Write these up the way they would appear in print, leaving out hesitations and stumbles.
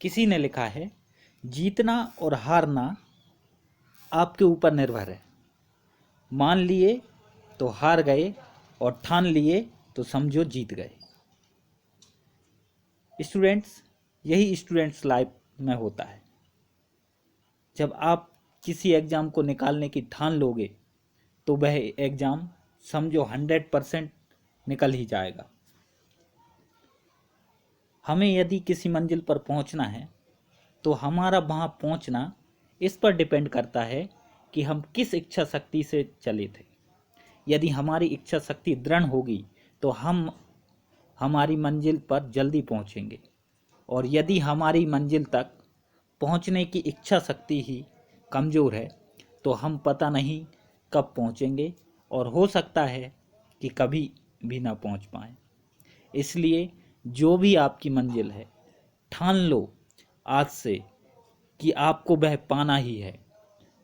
किसी ने लिखा है, जीतना और हारना आपके ऊपर निर्भर है। मान लिए तो हार गए और ठान लिए तो समझो जीत गए। स्टूडेंट्स, यही स्टूडेंट्स लाइफ में होता है। जब आप किसी एग्ज़ाम को निकालने की ठान लोगे तो वह एग्ज़ाम समझो 100% निकल ही जाएगा। हमें यदि किसी मंजिल पर पहुंचना है तो हमारा वहां पहुंचना इस पर डिपेंड करता है कि हम किस इच्छा शक्ति से चले थे। यदि हमारी इच्छा शक्ति दृढ़ होगी तो हम हमारी मंजिल पर जल्दी पहुंचेंगे, और यदि हमारी मंजिल तक पहुंचने की इच्छा शक्ति ही कमज़ोर है तो हम पता नहीं कब पहुंचेंगे, और हो सकता है कि कभी भी ना पहुंच पाएं। इसलिए जो भी आपकी मंजिल है, ठान लो आज से कि आपको वह पाना ही है,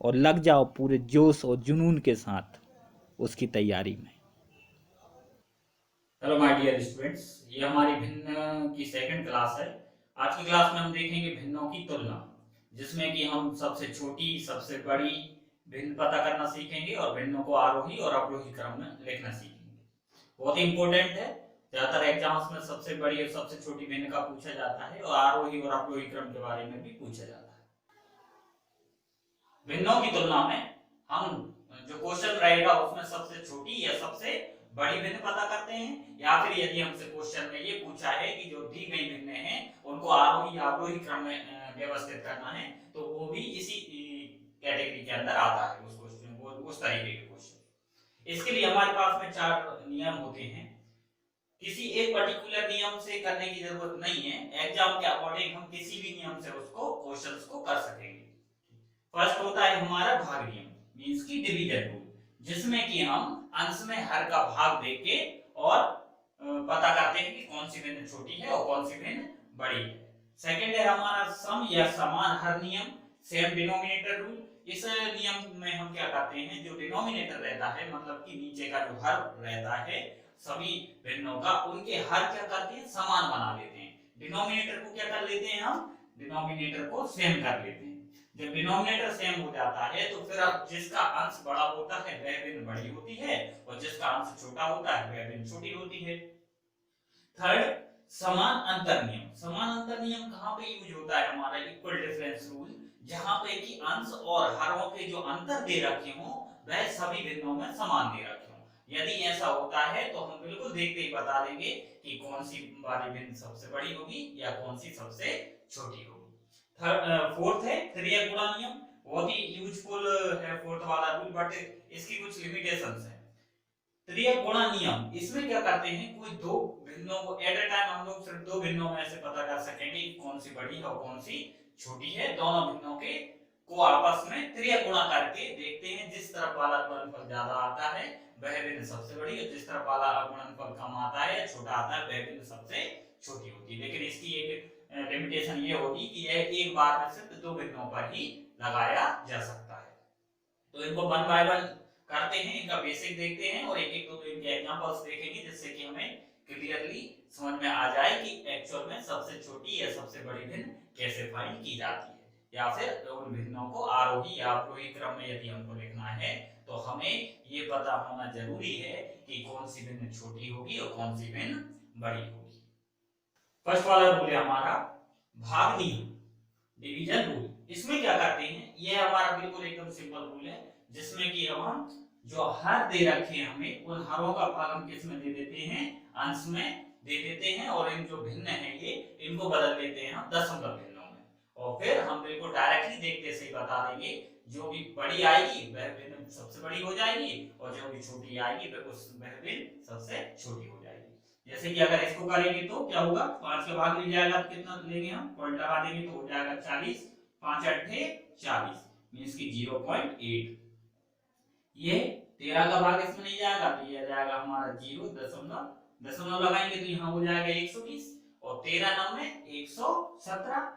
और लग जाओ पूरे जोश और जुनून के साथ उसकी तैयारी में। हेलो माय डियर स्टूडेंट्स, ये हमारी भिन्न की सेकंड क्लास है। आज की क्लास में हम देखेंगे भिन्नों की तुलना, जिसमें कि हम सबसे छोटी सबसे बड़ी भिन्न पता करना सीखेंगे और भिन्नों को आरोही और अवरोही क्रम में लिखना सीखेंगे। बहुत ही इंपॉर्टेंट है। ज्यादातर एग्जाम्स में सबसे बड़ी और सबसे छोटी भिन्न का पूछा जाता है और आरोही और अवरोही क्रम के बारे में भी पूछा जाता है। भिन्नों की तुलना में हम जो क्वेश्चन रहेगा उसमें सबसे छोटी या सबसे बड़ी भिन्न पता करते हैं, या फिर यदि हमसे क्वेश्चन में ये पूछा है कि जो दी गई भिन्न हैं उनको आरोही या अवरोही क्रम में व्यवस्थित करना है, तो वो भी इसी कैटेगरी के अंदर आता है। उस क्वेश्चन वो उस तरीके के क्वेश्चन, इसके लिए हमारे पास में 4 नियम होते हैं। किसी एक पर्टिकुलर नियम से करने की जरूरत नहीं है, एग्जाम के अकॉर्डिंग हम किसी भी नियम से उसको क्वेश्चंस को कर सकेंगे। फर्स्ट होता है हमारा भाग नियम, मींस की डिवीजन रूल, जिसमें कि हम अंश में हर का भाग देके और पता करते हैं कि कौन सी भिन्न छोटी है और कौन सी भिन्न बड़ी है। सेकंड है हमारा सम या समान हर नियम, सेम डिनोमिनेटर रूल। इस नियम में हम क्या करते हैं, जो डिनोमिनेटर रहता है मतलब कि नीचे का जो हर रहता है सभी भिन्नों का, उनके हर क्या करते हैं, समान बना लेते हैं। डिनोमिनेटर को क्या कर लेते हैं, हम डिनोमिनेटर को सेम कर लेते हैं। जब डिनोमिनेटर सेम हो जाता है तो फिर अब जिसका अंश बड़ा होता है वह भिन्न बड़ी होती है और जिसका अंश छोटा होता है वह भिन्न छोटी होती है। थर्ड, समान अंतर नियम। समान अंतर नियम कहां पे यूज होता है, हमारा इक्वल डिफरेंस रूल, जहां पे कि अंश और हरों के जो अंतर दे रखे हों वह सभी भिन्नों में समान दे रखे हों। यदि ऐसा होता है तो हम बिल्कुल देखते ही बता देंगे कि कौन सी वाली भिन्न सबसे बड़ी होगी या कौन सी सबसे छोटी होगी। फोर्थ है क्रिया गुणा नियम। बहुत ही यूजफुल है फोर्थ वाला रूल, बट इसकी कुछ लिमिटेशंस है। क्रिया गुणा नियम, इसमें क्या करते हैं, कोई दो भिन्नों को एट अ टाइम हम लोग सिर्फ दो भिन्नों में से पता कर सकेंगे कि कौन सी बड़ी है और कौन सी छोटी है। दोनों भिन्नों के को आपस में क्रिया गुणा करके देखते हैं, जिस तरफ वाला गुणनफल ज्यादा आता है वह भिन्न सबसे बड़ी, और जिस तरफ वाला गुणनफल कम आता है या छोटा आता है वह भिन्न सबसे छोटी होती है। लेकिन इसकी एक लिमिटेशन ये होगी कि यह एक बार में सिर्फ दो भिन्नों पर ही लगाया जा सकता है। तो इनको वन बाय वन करते हैं, इनका बेसिक देखते हैं और एक एक दो इनके एग्जांपल्स देखेंगे, जिससे कि हमें क्लियरली समझ में आ जाए कि एक्चुअल में सबसे छोटी या सबसे बड़ी भिन्न कैसे फाइंड की जाती है, या फिर उन भिन्नों को आरोही या अवरोही क्रम में यदि हमको लिखना है तो हमें ये पता होना जरूरी है कि कौन सी भिन्न छोटी होगी और कौन सी भिन्न बड़ी होगी। फर्स्ट वाला रूल है हमारा भाग नियम, डिवीजन रूल। इसमें क्या करते हैं, ये हमारा बिल्कुल एकदम सिंपल रूल है, जिसमें कि अब हम जो हर दे रखे हैं हमें उन हरों का भाग हम किस में दे देते हैं, अंश में दे देते हैं, और इन जो भिन्न है ये इनको बदल देते हैं हम दशमलव भिन्नों में, और फिर हम बिल्कुल डायरेक्टली देखते से ही बता देंगे जो भी बड़ी आएगी वह भिन्न सबसे बड़ी हो जाएगी और जो भी छोटी आएगी वह भिन्न सबसे छोटी हो जाएगी। जैसे कि अगर इसको करेंगे तो क्या होगा, 5 का भाग मिल जाएगा तो कितना लेंगे, हम पॉइंट लगा देंगे तो हो जाएगा 40, 5 अट्ठे 40 मींस की 0.8। ये 13 का भाग इसमें नहीं जाएगा तो ये जाएगा हमारा 0 दशमलव, दशमलव लगाएंगे तो यहाँ हो जाएगा 120, और 13 9 में 117।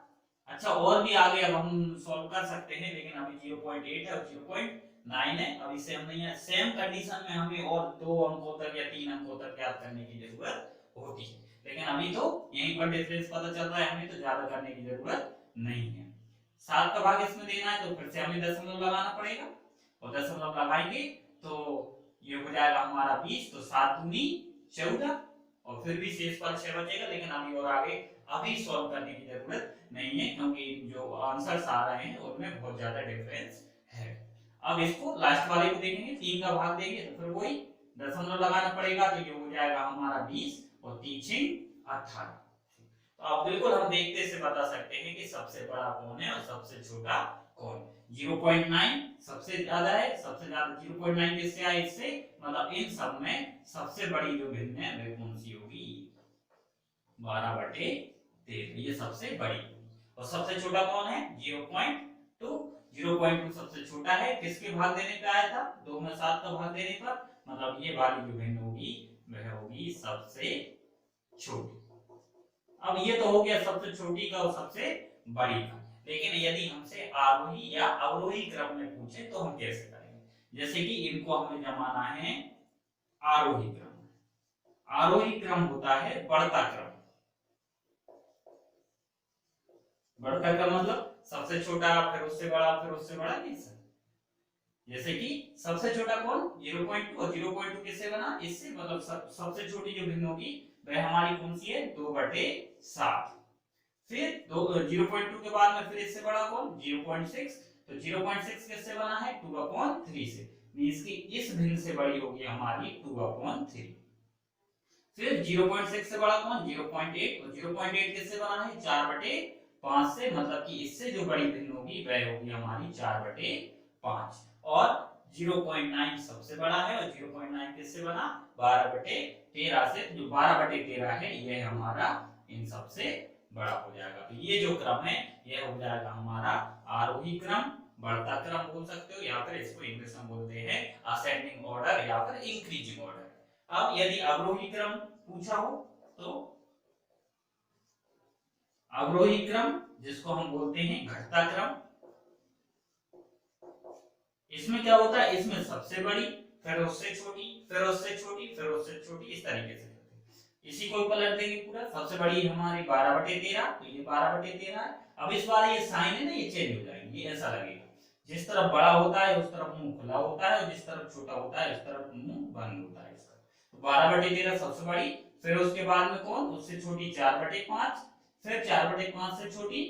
अच्छा और भी आगे अब हम सॉल्व कर सकते हैं, लेकिन अभी 0.8 है और 0.9 है। अब इसे हम नहीं, सेम कंडीशन में हमें और 2 अंकों तक या 3 अंकों तक याद करने की जरूरत होती है। लेकिन अभी तो यहीं पर डिफरेंस पता चल रहा है, हमें तो ज्यादा करने की जरूरत नहीं है। 7 का भाग इसमें देना है तो फिर से हमें दशमलव लगाना पड़ेगा, और दशमलव लगाएंगे तो ये हो जाएगा हमारा 20, तो 7 दूनी 14, और फिर भी शेष पर 6 बचेगा। लेकिन अभी और आगे अभी सॉल्व करने की जरूरत नहीं है, क्योंकि जो आंसर्स आ रहे हैं उनमें बहुत ज्यादा डिफरेंस है। अब इसको लास्ट वाले को देखेंगे, 3 का भाग देंगे तो फिर वही दशमलव लगाना पड़ेगा, तो ये हो जाएगा हमारा 20 और 3 18। तो अब बिल्कुल हम देखते से बता सकते हैं कि सबसे बड़ा कौन है और सबसे छोटा कौन। 0.9 सबसे ज्यादा है, सबसे ज्यादा 0.9 किससे आया, इससे, मतलब इन सब में सबसे बड़ी जो भिन्न है वह कौन सी होगी, 12/13, ये सबसे बड़ी। और सबसे छोटा कौन है, 0.2, 0.2 सबसे छोटा है, किसके भाग देने पे आया था, 2 में 7 का भाग देने पर, मतलब ये वाली जो भिन्न होगी वह होगी सबसे छोटी। अब ये तो हो गया सबसे छोटी का और सबसे बड़ी का, लेकिन यदि हमसे आरोही या अवरोही क्रम में पूछे तो हम कैसे करेंगे। जैसे कि इनको हमें जमाना है आरोही क्रम। आरोही क्रम होता है बढ़ता क्रम। बढ़ता क्रम मतलब सबसे छोटा, फिर उससे बड़ा, फिर उससे बड़ा, नहीं सर। जैसे कि सबसे छोटा कौन, 0.2, और 0.2 किससे बना, इससे, मतलब सबसे छोटी जो भिन्न होगी वह हमारी कौन सी है, 2/7। फिर 0.2 के बाद में फिर इससे बड़ा कौन, 0.6, तो 0.6 किससे बना है, 2/3 से, मींस की इस भिन्न से बड़ी होगी हमारी 2/3। फिर 0.6 से बड़ा कौन, 0.8, और 0.8 किससे बना है, 4/5 से, मतलब कि इससे जो बड़ी भिन्न होगी वह होगी हमारी 4/5। और 0.9 सबसे बड़ा है, और 0.9 किससे बना, 12/13 से, जो 12/13 है यह हमारा इन सबसे बड़ा हो जाएगा। तो ये जो क्रम है यह हो जाएगा हमारा आरोही क्रम, बढ़ता क्रम बोल सकते हो, या फिर इसको इंग्लिश में बोलते हैं असेंडिंग ऑर्डर या फिर इंक्रीजिंग ऑर्डर। अब यदि अवरोही क्रम पूछा हो तो अवरोही क्रम, जिसको हम बोलते हैं घटता क्रम, इसमें क्या होता है, इसमें सबसे बड़ी, फिर उससे छोटी, फिर उससे छोटी, फिर उससे छोटी, इस तरीके से करते हैं। इसी को पलट देंगे पूरा, सबसे बड़ी हमारी 12/13, तो ये 12/13 है। अब इस बार ये साइन है ना, ये चेंज हो जाएंगे, ये ऐसा लगेगा, जिस तरफ बड़ा होता है उस तरफ मुंह खुला होता है, और जिस तरफ छोटा होता है उस तरफ मुंह बंद होता है इसका। तो 12/13 सबसे बड़ी, फिर उसके बाद में कौन, उससे छोटी 4/5, फिर 4/5 से छोटी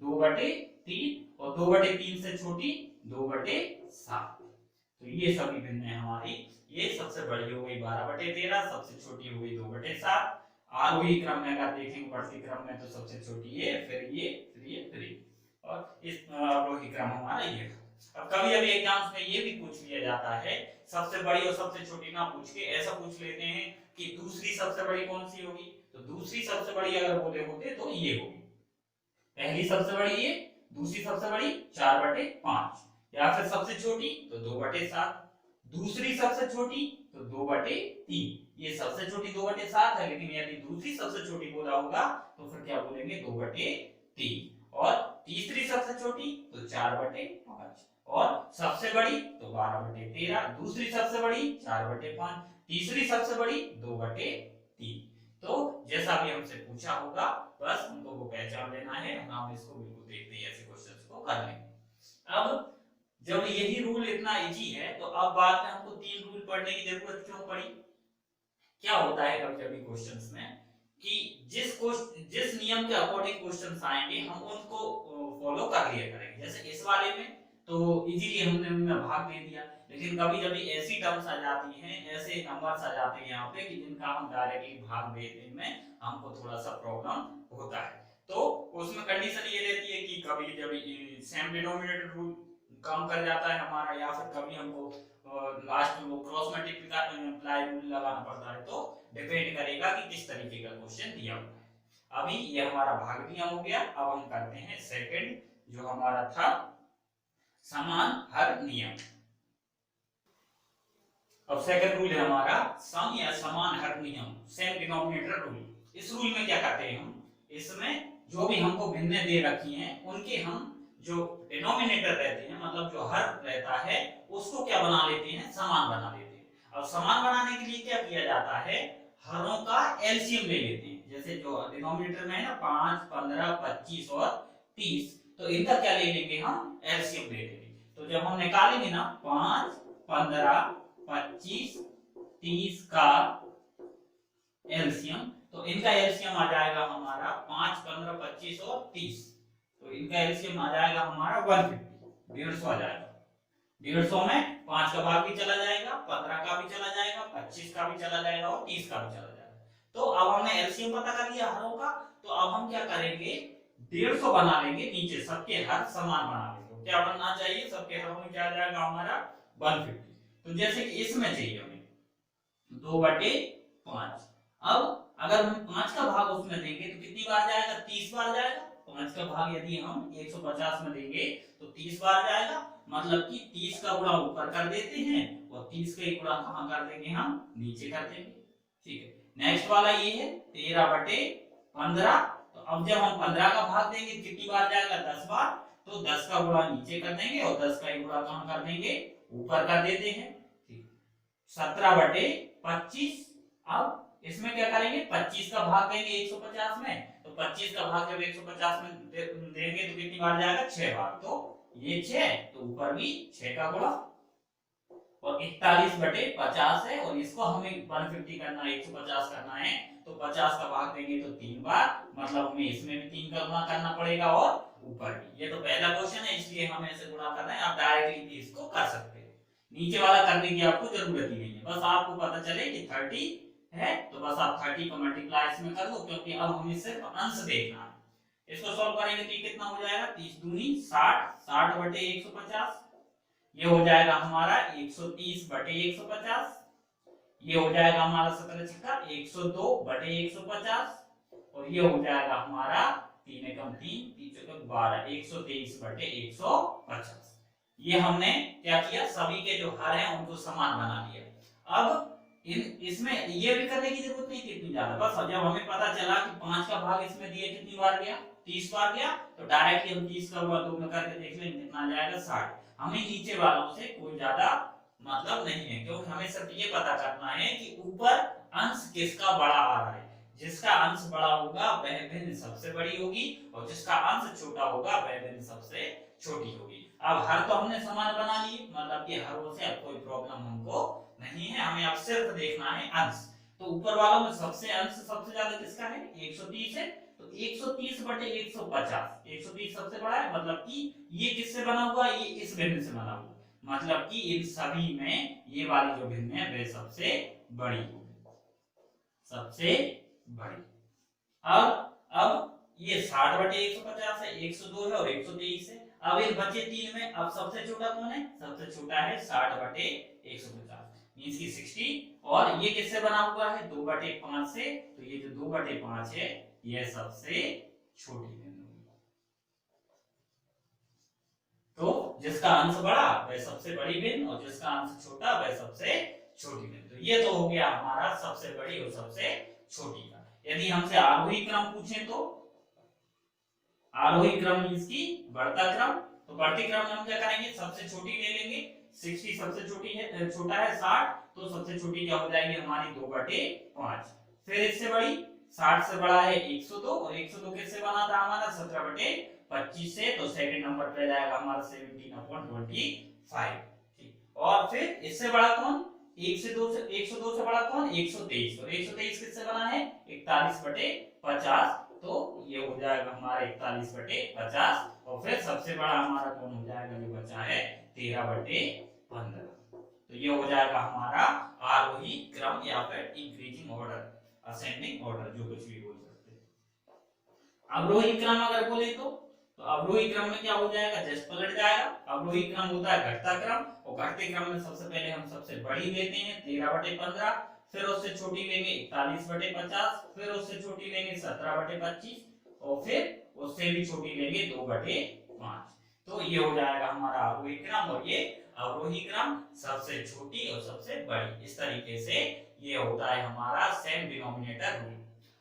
2/3, और 2/3 से छोटी 2/7। तो ये सभी भिन्न है हमारी, ये सबसे बड़ी हो गई 12/13, सबसे छोटी हो गई 2/7। आरोही क्रम में अगर देखेंगे, बढ़ती क्रम में तो सबसे छोटी ये, फिर ये, फिर ये, फिर ये, और इस आरोही क्रम हमारा ये। अब कभी कभी एग्जाम्स में ये भी पूछ लिया जाता है, सबसे बड़ी और सबसे छोटी ना पूछ के ऐसा पूछ लेते हैं कि दूसरी सबसे बड़ी कौन सी होगी, तो दूसरी सबसे बड़ी अगर बोले होते तो ये होगी, पहली सबसे बड़ी ये, दूसरी सबसे बड़ी 4/5, या फिर सबसे छोटी तो 2/7, दूसरी सबसे छोटी तो 2/3। ये सबसे छोटी 2/7 है, लेकिन यदि दूसरी सबसे छोटी बोला होगा तो फिर क्या बोलेंगे, 2/3, और तीसरी सबसे छोटी तो 4/5, और सबसे बड़ी तो 12/13, दूसरी सबसे बड़ी 4/5, तीसरी सबसे बड़ी 2/3। तो जैसा भी हमसे पूछा होगा बस हमको वो पहचान लेना है, हम इसको बिल्कुल देखते ही ऐसे क्वेश्चंस को कर लेंगे। अब जब यही रूल इतना इजी है तो अब बाद में हमको 3 रूल पढ़ने की जरूरत क्यों पड़ी। क्या होता है कभी कभी क्वेश्चंस में कि जिस नियम के अकॉर्डिंग क्वेश्चंस आएंगे हम उनको फॉलो कर लिया करेंगे। जैसे इस वाले में तो इजीली हमने उनमें भाग दे दिया, लेकिन कभी कभी ऐसी टर्म्स आ जाती हैं, ऐसे नंबर्स आ जाते हैं यहाँ पे कि जिनका हम डायरेक्टली भाग देने में हमको थोड़ा सा प्रॉब्लम होता है। तो उसमें कंडीशन ये रहती है कि कभी जब सेम डिनोमिनेटर रूल काम कर जाता है हमारा, या फिर कभी हमको लास्ट में वो क्रॉस मल्टीप्लाई रूल लगाना पड़ता है, तो डिपेंड करेगा कि किस तरीके का क्वेश्चन दिया हुआ है। अभी ये हमारा भाग नियम हो गया, अब हम करते हैं सेकंड जो हमारा था समान हर नियम। अब सेकंड रूल है हमारा सम या समान हर नियम, सेम डिनोमिनेटर रूल। इस रूल में क्या करते हैं हम, इसमें जो भी हमको भिन्न दे रखी हैं उनके हम जो डिनोमिनेटर रहते हैं, मतलब जो हर रहता है उसको क्या बना लेते हैं, समान बना लेते हैं। अब समान बनाने के लिए क्या किया जाता है, हरों का एलसीएम ले लेते हैं। जैसे जो डिनोमिनेटर में है ना 5, 15, 25 और 30, तो इनका क्या ले लेंगे हम एलसीएम ले लेंगे। तो जब हम निकालेंगे ना 5, 15, 25, 30 का एलसीएम, तो इनका एलसीएम आ जाएगा हमारा 5, 15, 25 और 30, तो इनका एलसीएम आ जाएगा हमारा 150, 150 आ जाएगा। 150 में 5 का भाग भी चला जाएगा, 15 का भी चला जाएगा, 25 का भी चला जाएगा और 30 का भी चला जाएगा। तो अब हमने एलसीएम पता कर लिया हरों का, तो अब हम क्या करेंगे 150 बना लेंगे, नीचे सबके हर समान बना लेंगे। क्या बनना चाहिए, सबके हरों में क्या आ जाएगा हमारा 150। तो जैसे कि इसमें चाहिए हमें 2/5। अब अगर हम 5 का भाग उसमें देंगे तो कितनी बार जाएगा, 30 बार जाएगा। 5 का भाग यदि हम 150 में देंगे तो 30 बार जाएगा, मतलब कि 30 का गुणा ऊपर कर देते हैं और 30 का गुणा कहां कर देंगे, हम नीचे कर देंगे। ठीक है, नेक्स्ट वाला ये है 13/15। तो अब जब हम 15 का भाग देंगे कितनी बार जाएगा, 10 बार, तो 10 का गुणा नीचे कर देंगे और 10 का गुणा कहां कर देंगे, ऊपर कर देते हैं। ठीक, 17/25। अब इसमें क्या करेंगे, 25 का भाग देंगे 150 में, तो 25 का भाग जब 150 में देंगे तो कितनी बार जाएगा, 6 बार, तो ये 6, तो ऊपर भी 6 का गुणा, और 41/50 है और इसको हमें 150 करना है, 150 करना है, तो 50 का भाग देंगे तो 3 बार, मतलब हमें इसमें भी 3 का गुणा करना पड़ेगा और ऊपर भी। ये तो पहला क्वेश्चन है इसलिए हमें ऐसे गुणा करना है, आप डायरेक्टली भी इसको कर सकते हैं, नीचे वाला करने की आपको जरूरत ही नहीं है। बस आपको पता चले कि 30 है तो बस आप 30 को मल्टीप्लाई इसमें कर दो, क्योंकि अब हमें सिर्फ अंश देखना है। इसको सॉल्व करेंगे तो कितना हो जाएगा, 30 दूनी 60, 60/150, ये हो जाएगा हमारा 130/150, ये हो जाएगा हमारा 17 छक्का 102/150, और ये हो जाएगा हमारा 3 एकम 3, 3 चौके 12, 123/150। ये हमने क्या किया, सभी के जो हर हैं उनको समान बना लिया। अब इसमें ये भी करने की जरूरत नहीं थी इतनी ज्यादा, बस जब हमें पता चला कि 5 का भाग इसमें दिए कितनी बार गया, 30 बार गया, तो डायरेक्टली हम 30 का गुणा 2 में करके देख लेंगे कितना आ जाएगा, 60। हमें नीचे वालों से कोई ज्यादा मतलब नहीं है, क्योंकि हमें सिर्फ ये पता करना है कि ऊपर अंश किसका बड़ा आ रहा है। जिसका अंश बड़ा होगा वह भिन्न सबसे बड़ी होगी, और जिसका अंश छोटा होगा वह भिन्न सबसे छोटी होगी। अब हर तो हमने समान बना लिए, मतलब कि हरों से अब कोई प्रॉब्लम हमको नहीं है, हमें अब सिर्फ देखना है अंश। तो ऊपर वालों में सबसे अंश सबसे ज्यादा किसका है, 130 है, तो 130/150, 130 सबसे बड़ा है, मतलब कि ये किससे बना हुआ, ये इस भिन्न से बना हुआ, मतलब कि इन सभी में ये वाली जो भिन्न है वह सबसे बड़ी होगी, सबसे बड़ी। अब ये 60/150 है, 102 है और 123 है। अब इन बचे 3 में अब सबसे छोटा कौन है, सबसे छोटा है 60/150, मींस की 60, और ये किससे बना हुआ है, 2/5 से, तो ये जो 2/5 है ये सबसे छोटी भिन्न होगी। तो जिसका अंश बड़ा वह सबसे बड़ी भिन्न और जिसका अंश छोटा वह सबसे छोटी भिन्न। तो ये तो हो गया हमारा सबसे बड़ी और सबसे छोटी का। यदि हमसे आरोही क्रम पूछे तो आरोही क्रम मींस की बढ़ता क्रम, तो बढ़ते क्रम में हम क्या करेंगे, सबसे छोटी ले लेंगे, 60 सबसे छोटी है, छोटा है 60, तो सबसे छोटी क्या हो जाएगी हमारी 2/5। फिर इससे बड़ी 60 से बड़ा है 102, और 102 किससे बना था हमारा 17/25 से, तो सेकंड नंबर पे जाएगा हमारा 17/25। ठीक, और फिर इससे बड़ा कौन, 102 से बड़ा कौन, 123, और 123 किससे बना है 41/50, तो ये हो जाएगा हमारा 41/50, और फिर सबसे बड़ा हमारा कौन हो जाएगा, जो बचा है 13/15। तो ये हो जाएगा हमारा आरोही क्रम या फिर इंक्रीजिंग ऑर्डर, असेंडिंग ऑर्डर, जो कुछ भी बोल सकते हैं। अवरोही क्रम अगर बोले तो अवरोही क्रम में क्या हो जाएगा, जस्ट पलट जाएगा। अवरोही क्रम होता है घटता क्रम, और घटते क्रम में सबसे पहले हम सबसे बड़ी लेते हैं 13/15, फिर उससे छोटी लेंगे 41/50, फिर उससे छोटी लेंगे 17/25, और फिर उससे भी छोटी लेंगे 2/5। तो ये हो जाएगा हमारा आरोही क्रम, और ये अवरोही क्रम सबसे छोटी और सबसे बड़ी। इस तरीके से ये होता है हमारा सेम डिनोमिनेटर रूल।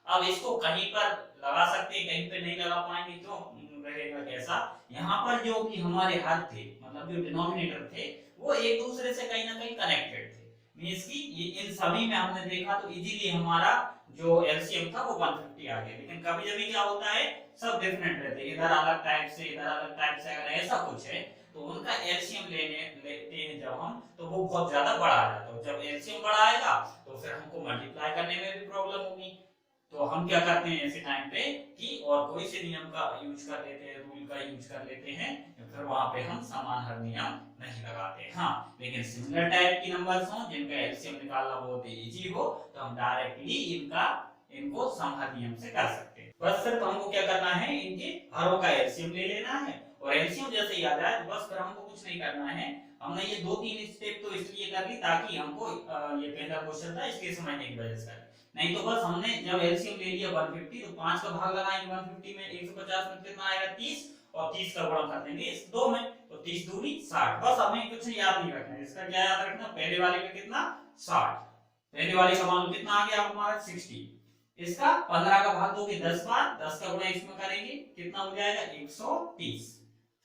अब इसको कहीं पर लगा सकते हैं, कहीं पे नहीं लगा पाएंगे, क्यों रहेगा कैसा, यहाँ पर जो कि हमारे हर थे, मतलब जो डिनोमिनेटर थे वो एक दूसरे से कहीं ना कहीं कनेक्टेड थे, मींस की इन सभी में हमने देखा तो इजीली हमारा जो एलसीएम था वो 150 आ गया। लेकिन कभी कभी क्या होता है, सब डिफरेंट रहते हैं, इधर अलग टाइप से इधर अलग टाइप से, अगर ऐसा कुछ है तो उनका एलसीएम लेते हैं जब हम, तो वो बहुत ज्यादा बड़ा आ जाता है। जब एलसीएम बड़ा आएगा तो फिर हमको मल्टीप्लाई करने में भी प्रॉब्लम होगी। तो हम क्या करते हैं ऐसे टाइम पे कि और कोई से नियम का यूज कर लेते हैं, रूल का यूज कर लेते हैं, फिर वहां पे हम समान हर नियम नहीं लगाते। हाँ, लेकिन सिमिलर टाइप की नंबर्स हो जिनका एलसीएम निकालना बहुत इजी हो तो हम डायरेक्टली इनको समहर नियम से कर सकते हैं। बस सिर्फ हमको क्या करना है, इनके हरों का एलसीएम ले लेना है, और एलसीएम जैसे याद आए तो बस फिर हमको कुछ नहीं करना है। हमने ये 2-3 स्टेप तो इसलिए कर ली ताकि हमको ये पहला क्वेश्चन था इसलिए समझने की वजह से कर, नहीं तो बस हमने जब एलसीएम ले लिया 150 तो 5 का भाग लगाएंगे 150 में, 150 में कितना आएगा 30, और 30 का गुणा कर देंगे इस 2 में, तो 30 दूनी 60। बस हमें कुछ याद नहीं रखना है, इसका क्या याद रखना, पहले वाले में कितना 60, पहले वाले का मान कितना आ गया हमारा 60, इसका 15 का भाग दोगे 10 बार, 10 का गुणा इसमें करेंगे कितना हो जाएगा 130,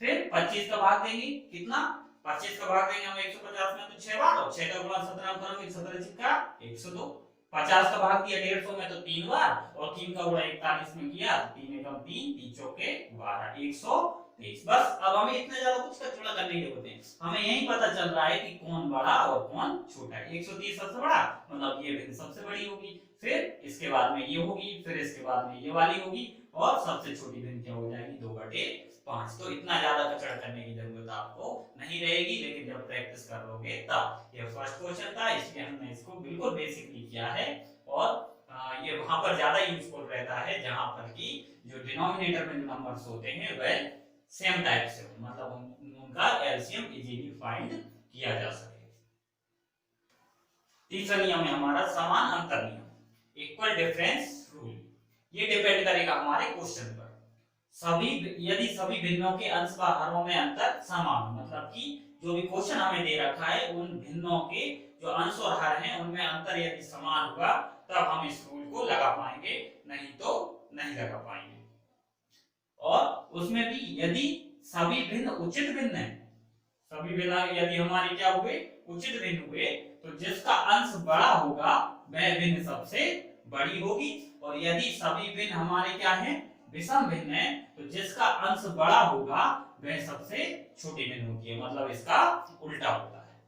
फिर 25 का भाग देंगे कितना, 25 का भाग देंगे हम 150 में तो 6 बार, और 6 का गुणा 17 में करोगे 17 चिक्का 102, 50 का भाग दिया 150 में तो 3 बार, और 3 का गुणा 41 में किया तो 3 एकम 3, 3 चौके 12, 123। बस अब हमें इतना ज्यादा कुछ का चुड़ा करने की जरूरत है, हमें यही पता चल रहा है कि कौन बड़ा और कौन छोटा है। 130 सबसे बड़ा मतलब ये भिन्न सबसे बड़ी होगी, फिर इसके बाद में ये होगी, फिर इसके बाद में ये वाली होगी, और सबसे छोटी भिन्न क्या हो जाएगी 2/5। तो इतना ज्यादा कचड़ा करने की जरूरत आपको नहीं रहेगी, लेकिन जब प्रैक्टिस कर लोगे तब। ये फर्स्ट क्वेश्चन था इसलिए हमने इसको बिल्कुल बेसिकली किया है, और ये वहां पर ज्यादा यूजफुल रहता है जहां पर कि जो डिनोमिनेटर में जो नंबर्स होते हैं वह सेम टाइप से हो, मतलब उनका एलसीएम इजीली फाइंड किया जा सके। तीसरा नियम है हमारा समान अंतर नियम, इक्वल डिफरेंस रूल। ये डिपेंड करेगा हमारे क्वेश्चन पर। यदि सभी भिन्नों के अंश व हरों में अंतर समान, मतलब कि जो भी क्वेश्चन हमें दे रखा है उन भिन्नों के जो अंश और हर हैं उनमें अंतर यदि समान होगा तब हम इस रूल को लगा पाएंगे, नहीं तो नहीं लगा पाएंगे। और उसमें भी यदि सभी भिन्न उचित भिन्न है, सभी भिन्न यदि हमारे क्या हुए उचित भिन्न हुए, तो जिसका अंश बड़ा होगा वह भिन्न सबसे बड़ी होगी, और यदि सभी भिन्न हमारे क्या है विषम भिन्न है तो जिसका अंश बड़ा होगा वह सबसे छोटी भिन्न होती है, मतलब इसका उल्टा होता है।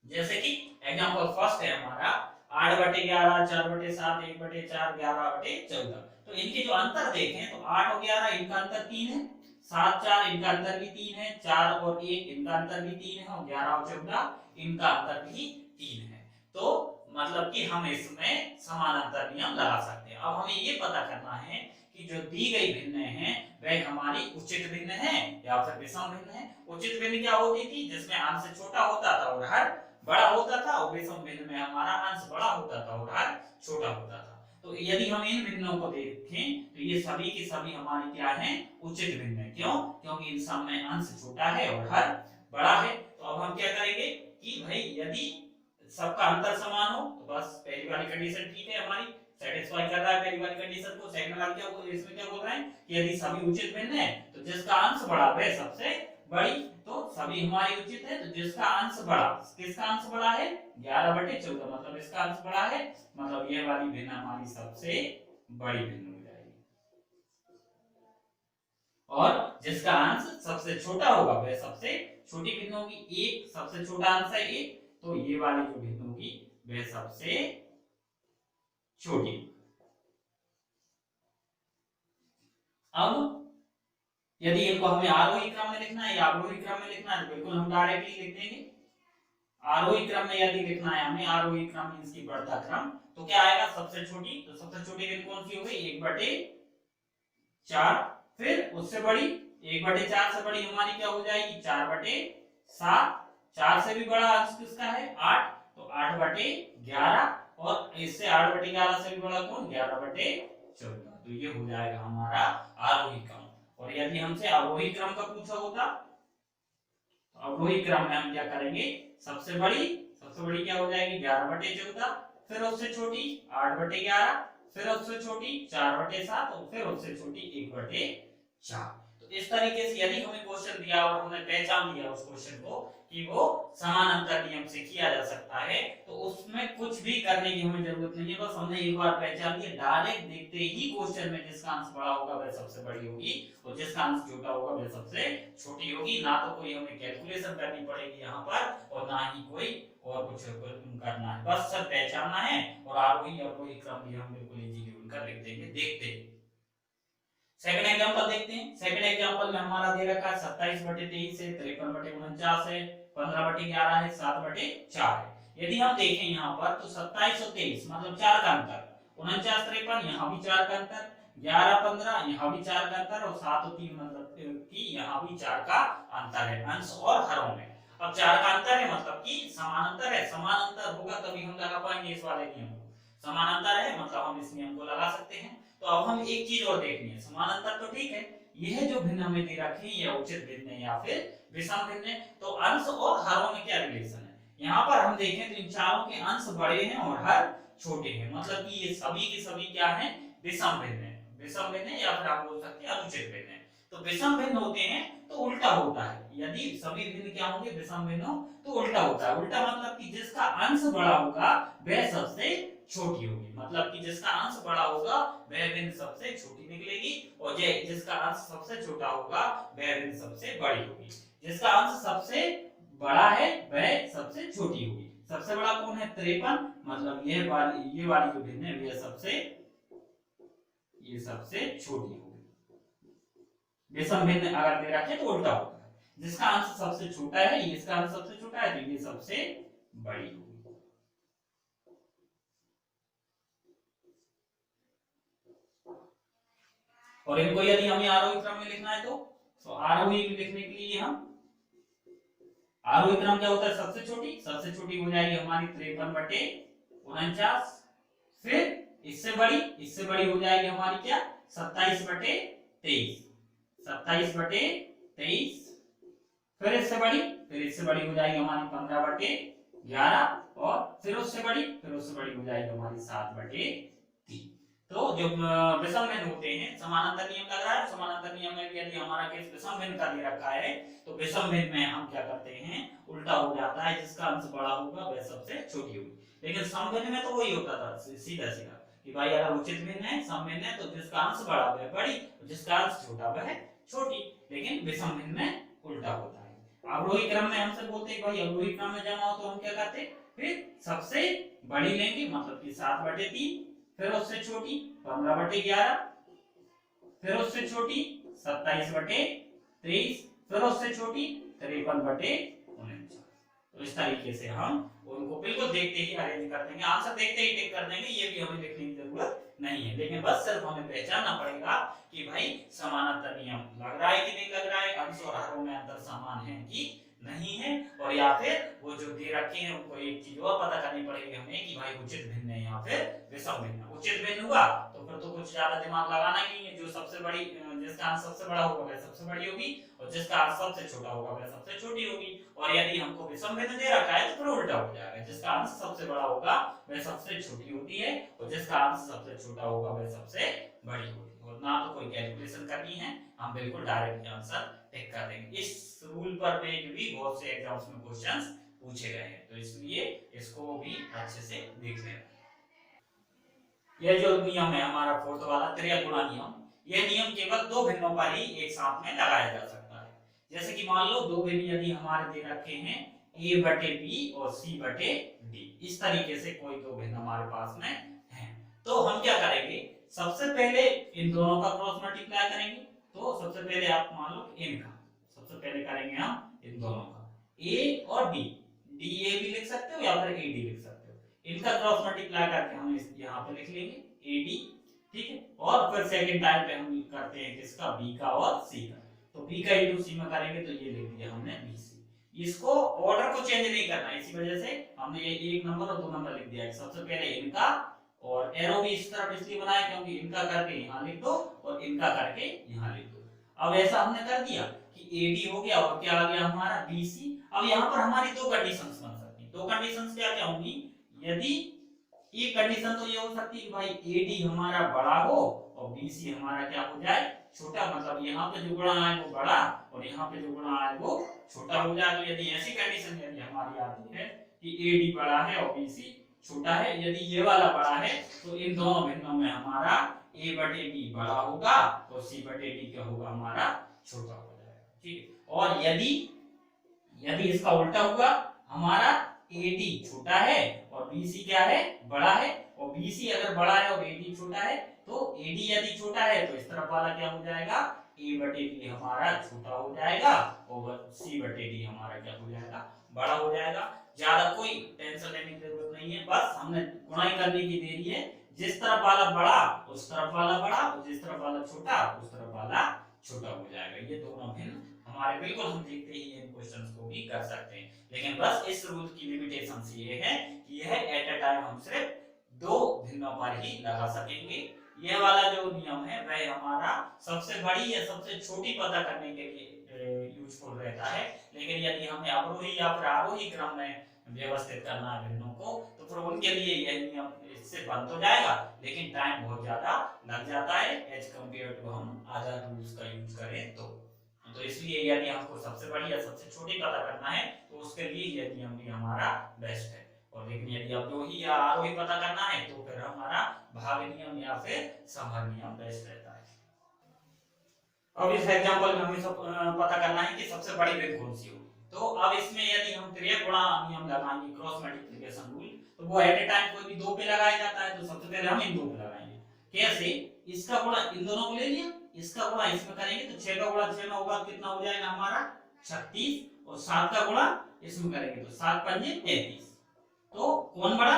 जैसे कि एग्जांपल फर्स्ट है हमारा 8/11, 4/7, 1/4, 11/14। तो इनके जो अंतर देखें तो 8 और 11 इनका अंतर 3 है, 7, 4 इनका अंतर भी 3 है, 4 और 1 इनका अंतर भी 3 है, और 11 और 14 इनका अंतर भी 3 है। तो मतलब कि हम इसमें समान अंतर नियम लगा सकते हैं। अब हमें ये पता करना है कि जो दी गई भिन्न है वह हमारी उचित भिन्न है या फिर विषम भिन्न है। उचित भिन्न क्या होती थी, जिसमें अंश छोटा होता था और हर बड़ा होता था, और विषम भिन्न में हमारा अंश बड़ा होता था और हर छोटा होता था। तो यदि हम इन भिन्नों को देखें तो ये सभी की सभी हमारी क्या है उचित भिन्न है। क्यों? क्योंकि इन सब में अंश छोटा है और हर बड़ा है। तो अब हम क्या करेंगे कि भाई यदि सबका अंतर समान हो तो बस पहली वाली कंडीशन ठीक है, हमारी सेटिस्फाई कर रहा है पहली वाली कंडीशन को। सेकंड वाली क्या बोल इसमें क्या बोल रहा है कि यदि सभी उचित भिन्न है तो जिसका अंश बड़ा वह सबसे बड़ी, तो सभी हमारी उचित है तो जिसका अंश बड़ा, किसका अंश बड़ा है 11/14, मतलब इसका अंश बड़ा है, मतलब ये वाली भिन्न हमारी सबसे बड़ी भिन्न हो जाएगी, और जिसका अंश सबसे छोटा होगा वह सबसे छोटी भिन्न होगी। एक सबसे छोटा अंश है एक, तो ये वाली जो भिन्न होगी वह सबसे छोटी। अब यदि इनको हमें आरोही क्रम में लिखना है या अवरोही क्रम में लिखना है तो बिल्कुल हम डायरेक्टली लिख देंगे। आरोही क्रम में यदि लिखना है हमें, आरोही क्रम मींस की बढ़ता क्रम, तो क्या आएगा सबसे छोटी, तो सबसे छोटी भिन्न कौन सी हो गई 1/4, फिर उससे बड़ी 1/4 से बड़ी हमारी क्या हो जाएगी 4/7, 4 से भी बड़ा अंश किसका है 8, तो 8/11, और इससे 8/11 से भी बड़ा कौन 11/14। तो ये हो जाएगा हमारा आरोही क्रम। और यदि हमसे अवरोही क्रम का पूछा होता तो अवरोही क्रम में हम क्या करेंगे, सबसे बड़ी क्या हो जाएगी 11/14, फिर उससे छोटी 8/11, फिर उससे छोटी 4/7, और फिर उससे छोटी 1/4। तो इस तरीके से यदि हमें क्वेश्चन दिया और हमने पहचान लिया उस क्वेश्चन को कि वो समानांतर नियम से किया जा सकता है, तो उसमें कुछ भी करने की हमें जरूरत नहीं है, बस हमने एक बार पहचान लिया, डायरेक्ट देखते ही क्वेश्चन में जिसका आंसर बड़ा होगा वह सबसे बड़ी होगी और जिसका आंसर छोटा होगा वह सबसे छोटी होगी। ना तो कोई हमें कैलकुलेशन करनी पड़ेगी यहाँ पर और ना ही कोई और कुछ करना है, बस सब पहचानना है और आरोही अवरोही क्रम भी हम बिल्कुल इजीली उनका लिख देंगे। देखते हैं सेकंड एग्जांपल देखते हैं। सेकंड एग्जांपल में हमारा दे रखा है 27/23 है, 53/49 है, 15/11 है, 7/4 है। यदि हम देखें यहाँ पर तो 27 और 23 मतलब 4 का अंतर, 49 53 यहाँ भी 4 का अंतर, 11 15 यहाँ भी 4 का अंतर और 7 और 3 मतलब कि यहाँ भी 4 का अंतर है अंश और हरों में। अब 4 का अंतर है मतलब कि समानांतर है, समानांतर होगा तभी हम लगा पाएंगे इस वाले नियम को, समानांतर है मतलब हम इस नियम को लगा सकते हैं। तो अब हम एक चीज और देखनी है, समानांतर तो ठीक है, यह जो भिन्न हमें दे रखे हैं यह उचित भिन्न है या फिर विषम भिन्न है, तो अंश और हरों में क्या रिलेशन है। यहाँ पर हम देखें तो इन चारों के अंश बड़े हैं और हर छोटे हैं, मतलब कि ये सभी के सभी क्या है, विषम भिन्न है, विषम भिन्न है या फिर आप बोल सकते हैं अनुचित भिन्न है। तो विषम भिन्न होते हैं तो उल्टा होता है, यदि सभी भिन्न क्या होंगे, विषम भिन्न हो तो उल्टा होता है। उल्टा मतलब कि जिसका अंश बड़ा होगा वह सबसे छोटी होगी, मतलब कि जिसका अंश बड़ा होगा वह भिन्न सबसे छोटी निकलेगी और जिसका अंश सबसे छोटा होगा वह भिन्न सबसे बड़ी होगी। जिसका अंश सबसे बड़ा है वह सबसे छोटी होगी। सबसे बड़ा कौन है, 53, मतलब ये वाली जो भिन्न है ये सबसे छोटी होगी। विषम भिन्न अगर दे रखे तो उल्टा होगा, जिसका अंश सबसे छोटा है, इसका अंश सबसे छोटा है तो ये सबसे बड़ी होगी। और इनको यदि हमें आरोही क्रम में लिखना है तो आरोही में लिखने के लिए हम आरोही क्रम क्या होता है, सबसे छोटी हो जाएगी हमारी 53/49, फिर इससे बड़ी हो जाएगी हमारी क्या 27/23, 27/23, फिर इससे बड़ी हो जाएगी हमारी 15/11 और फिर उससे बड़ी हो जाएगी हमारी 7/3। तो जो विषम भिन्न होते हैं, समानांतर नियम लग रहा है, समानांतर नियम में यदि हमारा केस विषम भिन्न का दे रखा है तो विषम भिन्न में हम क्या करते हैं, उल्टा हो जाता है, जिसका अंश बड़ा होगा वह सबसे छोटी होगी। लेकिन सम भिन्न में तो वही होता था सीधा कि भाई अगर उचित भिन्न है, सम भिन्न है तो जिसका अंश बड़ा वह बड़ी, जिसका अंश छोटा वह छोटी, लेकिन विषम भिन्न में उल्टा होता है। अवरोही क्रम में हमसे बोलते हैं भाई अवरोही क्रम में जमा हो तो हम क्या करते, फिर सबसे बड़ी लेंगे मतलब कि 7/3, फिर उससे छोटी 15/11, फिर उससे छोटी 27/23, फिर उससे छोटी 53/49। तो इस तरीके से हम उनको बिल्कुल देखते ही अरेंज कर देंगे, आंसर देखते ही टिक कर देंगे, ये भी हमें लिखने की जरूरत नहीं है, लेकिन बस सिर्फ हमें पहचानना पड़ेगा कि भाई समानांतर नियम लग रहा है कि नहीं लग रहा है, अंश और हरों में अंतर समान है कि नहीं है, और या फिर वो जो दे रखे हैं उनको एक चीज और पता करनी पड़ेगी हमें कि भाई उचित भिन्न है या फिर विषम भिन्न। उचित भिन्न हुआ तो फिर तो कुछ ज्यादा दिमाग लगाना ही नहीं है, जो सबसे बड़ी जिसका अंश सबसे बड़ा होगा वह सबसे बड़ी होगी और जिसका अंश सबसे छोटा होगा वह सबसे छोटी होगी। और यदि हमको विषम भिन्न दे रखा है तो फिर उल्टा हो जाएगा, जिसका अंश सबसे बड़ा होगा वह सबसे छोटी होती है और जिसका अंश सबसे छोटा होगा वह सबसे बड़ी होगी। और ना तो कोई कैलकुलेशन करनी है, हम बिल्कुल डायरेक्ट आंसर टिक कर देंगे। इस रूल पर भी बहुत से एग्जाम्स में क्वेश्चंस पूछे गए हैं, तो इसलिए इसको भी अच्छे से देख लेना। यह जो नियम है हमारा फोर्थ वाला त्रियक गुणा नियम, यह नियम केवल दो भिन्नों पर ही एक साथ में लगाया जा सकता है। जैसे कि मान लो दो भिन्न यदि हमारे दे रखे हैं a/b और c/d, इस तरीके से कोई दो भिन्न हमारे पास में है, तो हम क्या करेंगे, सबसे पहले इन दोनों का क्रॉस मल्टीप्लाई करेंगे। तो सबसे पहले आप मान लो इनका सबसे पहले करेंगे हम इन दोनों का a और d, da भी लिख सकते हो या फिर ad लिख सकते हो, इनका क्रॉस मल्टीप्लाई करके हम इस यहाँ पे लिख लेंगे ad, ठीक है। और फिर सेकंड टाइम पे हम करते हैं किसका, b का और c का, तो b का इनटू c में करेंगे तो ये लिख दिया हमने bc। इसको ऑर्डर को चेंज नहीं करना, इसी वजह से हमने ये एक नंबर और दो नंबर लिख दिया, सबसे पहले इनका, और एरो भी इस तरफ इसलिए बनाया क्योंकि इनका करके यहाँ लिख दो और इनका करके यहाँ लिख दो। अब ऐसा हमने कर दिया कि AD हो गया और क्या आ गया हमारा BC। अब यहाँ पर हमारी दो कंडीशंस बन सकती हैं, दो कंडीशंस क्या क्या होंगी, यदि एक कंडीशन तो ये हो सकती है कि भाई AD हमारा बड़ा हो और BC हमारा क्या हो जाए छोटा, मतलब यहाँ पे जो गुणा है वो बड़ा और यहाँ पे जो गुणा है वो छोटा हो जाएगा। यदि ऐसी कंडीशन यदि हमारी आती है कि AD बड़ा है और BC छोटा है, यदि ये वाला बड़ा है तो इन दोनों भिन्नों में हमारा A/D बड़ा होगा और C/D क्या होगा हमारा छोटा हो जाएगा। ठीक है, और यदि इसका उल्टा हुआ, हमारा AD छोटा है और BC क्या है बड़ा है, और BC अगर बड़ा है और AD छोटा है तो AD यदि छोटा है तो इस तरफ वाला क्या हो जाएगा A/D हमारा छोटा हो जाएगा और C/D हमारा क्या हो जाएगा बड़ा हो जाएगा। ज्यादा कोई टेंशन लेने की जरूरत नहीं है, बस हमने गुणाई करने की देरी है। जिस तरफ वाला बड़ा उस तरफ वाला बड़ा और जिस तरफ वाला छोटा उस तरफ वाला छोटा हो जाएगा। ये दोनों भिन्न हमारे बिल्कुल हम देखते ही इन क्वेश्चंस को भी कर सकते हैं, लेकिन बस इस रूल की लिमिटेशन ये है कि यह एट अ टाइम हम सिर्फ दो भिन्नों पर ही लगा सकेंगे। यह वाला जो नियम है वह हमारा सबसे बड़ी या सबसे छोटी पता करने के लिए यूजफुल रहता है, लेकिन यदि हमें अवरोही या फिर आरोही क्रम में व्यवस्थित करना है भिन्नों को तो फिर उनके लिए यह नियम इससे बन तो जाएगा, लेकिन टाइम बहुत ज्यादा लग जाता है एज कम्पेयर टू हम अदर रूल्स का यूज करें तो इसलिए यदि हमको सबसे बड़ी या सबसे छोटी पता करना है तो उसके लिए यह नियम भी हमारा बेस्ट है। और लेकिन यदि अवरोही या आरोही पता करना है तो फिर हमारा भाग नियम या फिर समर नियम बेस्ट रहता है। अब इस एग्जांपल में हमें सब पता करना है कि सबसे बड़ी भिन्न कौन सी होगी। तो अब इसमें यदि हम त्रिय गुणा नियम लगाएंगे, क्रॉस मल्टीप्लिकेशन रूल, तो वो एट ए टाइम कोई भी दो पे लगाया जाता है, तो सबसे पहले हम इन दो पे लगाएंगे। कैसे? इसका गुणा इन दोनों को ले लिया, इसका गुणा इसमें करेंगे तो 6 का गुणा 6 में होगा कितना हो जाएगा हमारा 36, और 7 का गुणा इसमें करेंगे तो 7 पंजे 33। तो कौन बड़ा?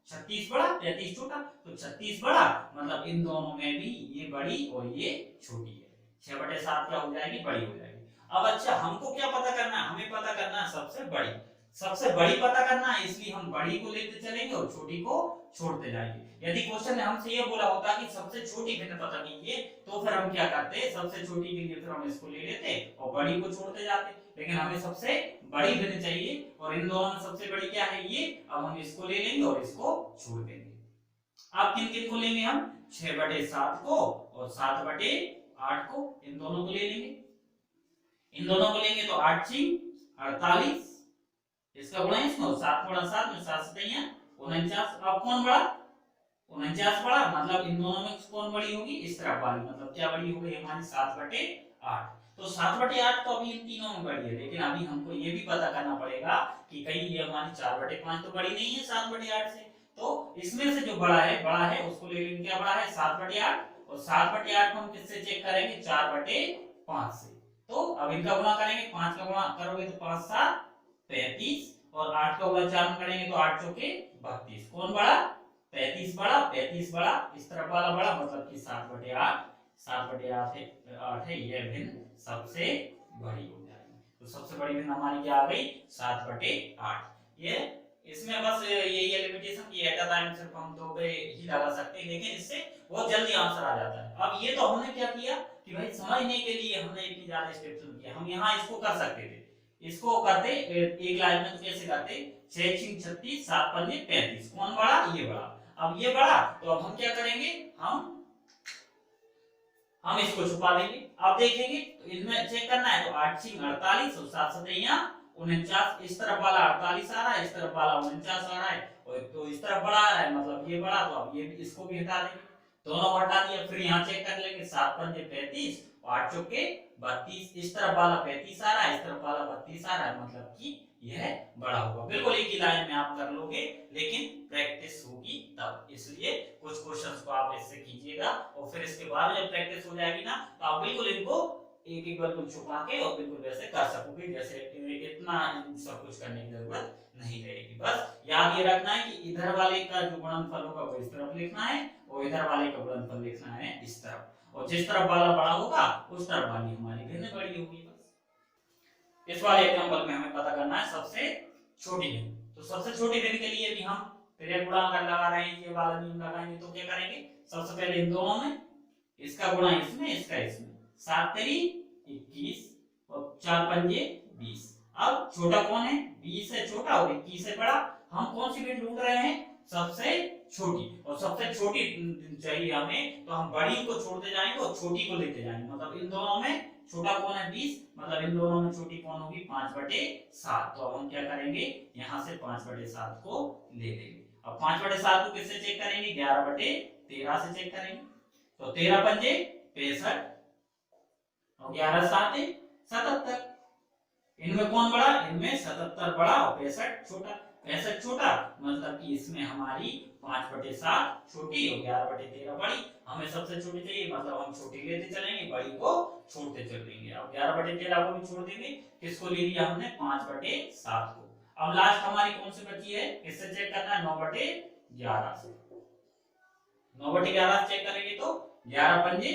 36 बड़ा 33 छोटा, तो 36 बड़ा मतलब इन दोनों में भी ये बड़ी और ये छोटी है, 6/7 क्या हो जाएगी बड़ी हो जाएगी। अब अच्छा हमको क्या पता करना है? हमें पता करना है सबसे बड़ी पता करना है, इसलिए हम बड़ी को लेते चलेंगे और छोटी को छोड़ते जाएंगे। यदि क्वेश्चन ने हमसे ये बोला होता कि सबसे छोटी भिन्न पता कीजिए तो फिर हम क्या करते, सबसे छोटी के लिए फिर हम इसको ले लेते और बड़ी को छोड़ते जाते, लेकिन हमें सबसे बड़ी भिन्न चाहिए और इन दोनों में सबसे बड़ी क्या है ये, अब हम इसको ले लेंगे और इसको छोड़ देंगे। अब किन किन को लेंगे हम? 6/7 को और 7/8 को, इन दोनों को ले लेंगे। इन दोनों को लेंगे तो 8 × 48, इसका गुणा इसमें 7 × 7 में 7 7 49। अब कौन बड़ा? 49 बड़ा, मतलब इन दोनों में कौन बड़ी होगी? इस तरफ वाली, मतलब क्या बड़ी हो गई हमारी 7/8। तो 7/8 तो अभी इन तीनों में बड़ी है, लेकिन अभी हमको ये भी पता करना पड़ेगा कि कहीं ये हमारी 4/5 तो बड़ी नहीं है 7/8 से, तो इसमें से जो बड़ा है उसको ले लेंगे। क्या बड़ा है? 7/8, और 7/8 को हम किससे चेक करेंगे? 4/5 से। तो अब इनका गुणा करेंगे, 5 का गुणा करोगे तो 5 × 7 35, और 8 का गुणा 4 में करेंगे तो 8 × 4 = 32। कौन बड़ा? 35 बड़ा, 35 बड़ा, इस तरफ वाला बड़ा, मतलब कि 7/8 है, यह भिन्न सबसे बड़ी हो जाएगी। तो सबसे बड़ी भिन्न हमारी क्या आ गई? 7/8। ये इसमें बस यही है लिमिटेशन कि एट अ टाइम सिर्फ हम दो पे ही लगा सकते हैं, लेकिन इससे बहुत जल्दी आंसर आ जाता है। अब ये तो हमने क्या किया कि भाई समझने के लिए हमने इतनी ज्यादा स्टेप्स किया, हम यहाँ इसको कर सकते थे, इसको करते एक लाइन में तो कैसे करते? 6 × 36 7 पंजे 35, कौन बड़ा? ये बड़ा। अब ये बड़ा, तो अब हम क्या करेंगे? हम इसको छुपा देंगे। अब देखेंगे तो इनमें चेक करना है तो 8 × 48 और 7 7 49, इस तरफ वाला 48 आ रहा है, इस तरफ वाला 49 आ रहा है, और तो इस तरफ बड़ा आ रहा है मतलब ये बड़ा, तो अब ये इसको भी हटा देंगे, दोनों को हटा दिया। फिर यहाँ चेक कर लेंगे 7 पंजे 35 और 8 चौके 32, इस तरफ वाला 35 आ रहा है, इस तरफ वाला 32 आ रहा है, मतलब कि यह बड़ा होगा। बिल्कुल एक ही लाइन में आप कर लोगे, लेकिन प्रैक्टिस होगी तब, इसलिए कुछ क्वेश्चंस को आप इससे कीजिएगा और फिर इसके बाद जब प्रैक्टिस हो जाएगी ना तो आप बिल्कुल इनको एक एक बिल्कुल छुपा के और बिल्कुल वैसे कर सकोगे, जैसे इतना सब कुछ करने की जरूरत नहीं रहेगी। बस याद ये रखना है कि इधर वाले का जो गुणनफल होगा वो इस तरफ लिखना है और इधर वाले का गुणनफल लिखना है इस तरफ, और जिस तरफ वाला बड़ा होगा उस तरफ वाली हमारी भिन्न बड़ी होगी। बस इस वाले एग्जांपल में हमें पता करना है सबसे छोटी भिन्न। तो सबसे छोटी भिन्न के लिए भी हम त्रिय गुणाकार लगा रहे हैं, ये वाला नियम लगाएंगे तो क्या करेंगे? सबसे पहले इन दोनों में इसका गुणा इसमें, इसका इसमें, 7 × 21 और 4 पंजे 20। अब छोटा कौन है? 20 से छोटा और 21 से बड़ा। हम कौन सी भिन्न ढूंढ रहे हैं? सबसे छोटी, और सबसे छोटी चाहिए हमें, तो हम बड़ी को छोड़ते जाएंगे और छोटी को लेते जाएंगे। मतलब इन दोनों में छोटा कौन है 20, मतलब इन दोनों में छोटी कौन होगी 5/7। तो अब हम क्या करेंगे, यहाँ से 5/7 को ले लेंगे। अब 5/7 को किससे चेक करेंगे, 11/13 से चेक करेंगे। तो 13 पंजे 65 और 11 7 77। इनमें कौन बड़ा, इनमें 77 बड़ा और 65 छोटा। 65 छोटा मतलब कि इसमें हमारी 5/7 छोटी और 11/13 बड़ी। हमें सबसे छोटी चाहिए, मतलब हम छोटी लेते चलेंगे, बड़ी को छोड़ते चलेंगे। अब 11/13 को भी छोड़ देंगे, किसको ले लिया हमने 5/7 को। अब लास्ट हमारी कौन सी बची है, किससे चेक करना है, 9/11 से। 9/11 से चेक करेंगे तो 11 पंजे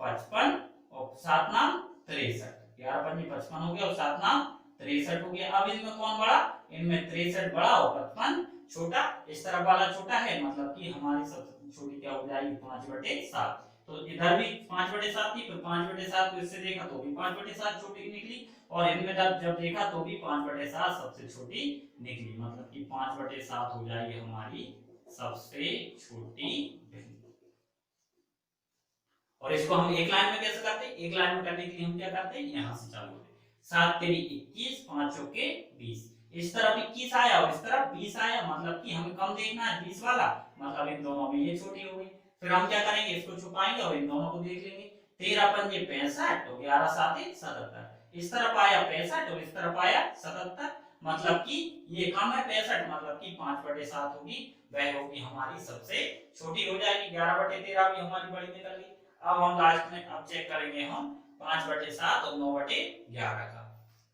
55 और 7 नाम 63। 11 पंजे 55 हो गया और 7 नाम 63 हो गया। अब इनमें कौन बड़ा, इनमें 63 बड़ा और 55 छोटा। इस तरफ वाला छोटा है, मतलब कि हमारी सबसे छोटी क्या हो जाएगी 5/7। तो इधर भी 5/7 थी, फिर 5/7 को इससे देखा तो भी 5/7 छोटी निकली, और इनमें जब देखा तो भी 5/7 सबसे छोटी निकली। मतलब कि 5/7 हो जाएगी हमारी सबसे छोटी भिन्न। और इसको हम एक लाइन में कैसे करते हैं, एक लाइन में करने के लिए हम क्या करते हैं, यहाँ से चालू होते हैं। 7 तेरी 21, 5 चौके 20। इस तरफ 21 आया और इस तरफ 20 आया, मतलब कि हमें कम देखना है 20 वाला, मतलब इन दोनों में ये छोटी हो गई। फिर हम क्या करेंगे, इसको छुपाएंगे और इन दोनों को देख लेंगे। 13 पंजे 65 और 11 7 77। इस तरफ आया 65 और इस तरफ आया 77, मतलब कि ये कम है 65, मतलब कि 5/7 होगी, वह होगी हमारी सबसे छोटी हो जाएगी। 11/13 भी हमारी बड़ी निकल गई। अब हम लास्ट में अब चेक करेंगे हम 5/7 और 9/11 का।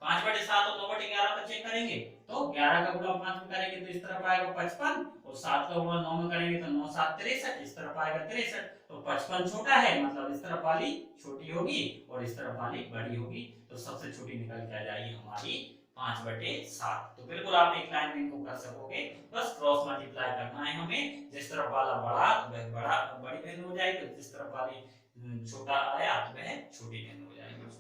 5/7 और 9/11 का चेक करेंगे तो 11 का गुणा 5 में करेंगे तो इस तरफ आएगा 55, और 7 का गुणा 9 में करेंगे तो 9 7 63, इस तरफ आएगा 63। तो 55 छोटा है, मतलब इस तरफ वाली छोटी होगी और इस तरफ वाली बड़ी होगी। तो सबसे छोटी निकल के आ जाएगी हमारी 5/7। तो बिल्कुल आप एक लाइन में इनको कर सकोगे, बस क्रॉस मल्टीप्लाई करना है हमें। जिस तरफ वाला बड़ा वह बड़ा बड़ी वैल्यू हो जाएगी, जिस तरफ वाली छोटा आया तो वह छोटी वैल्यू हो जाएगी।